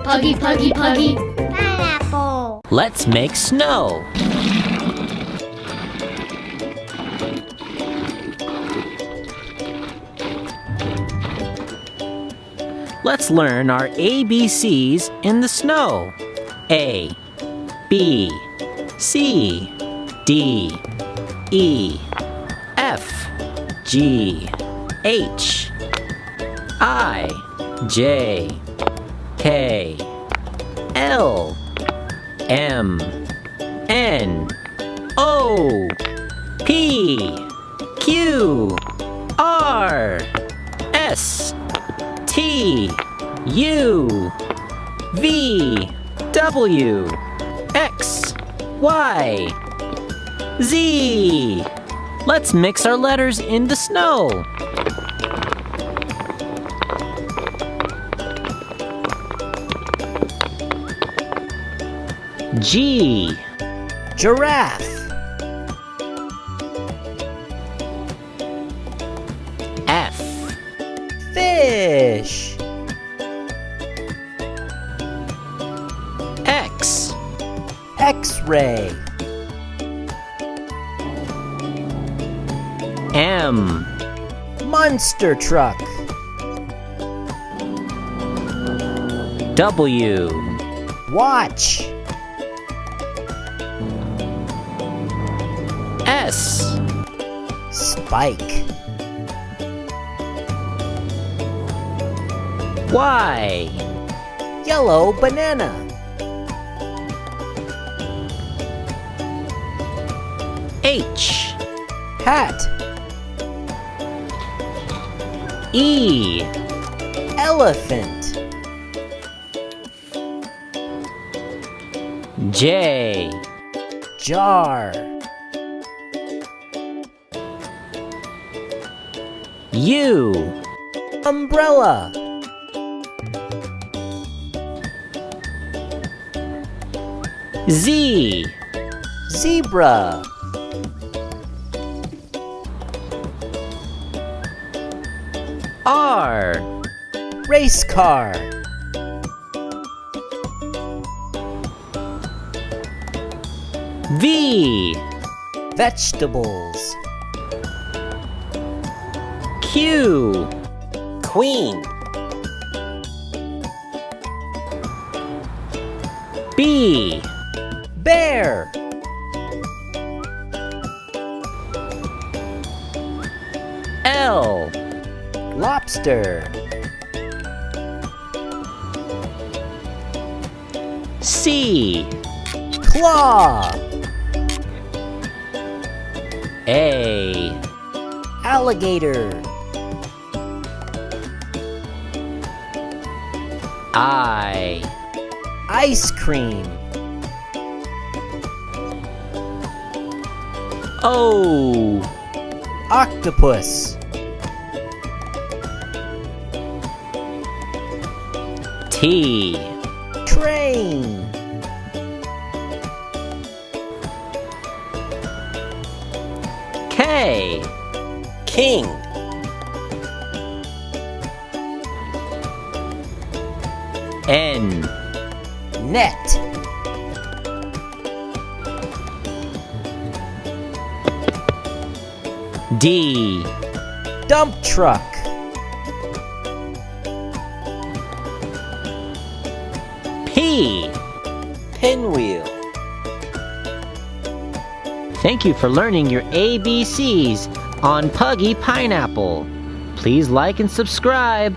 Puggy, Puggy, Puggy. Pineapple. Let's make snow. Let's learn our ABCs in the snow. A, B, C, D, E, F, G, H, I, J, K, L, M, N, O, P, Q, R, S, T, U, V, W, X, Y, Z. Let's mix our letters in the snow. G, giraffe. F, fish. X, X-ray. M, monster truck. W, watch. S, spike. Y, yellow banana. H, hat. E, elephant. J, jar. U, umbrella. Z, zebra. R, race car. V, vegetables. Q, queen. B, bear. L, lobster. C, claw. A, alligator. I, ice cream. O, octopus. T, train. K, king. N, net. D, dump truck. P, pinwheel. Thank you for learning your ABCs on Puggy Pineapple. Please like and subscribe.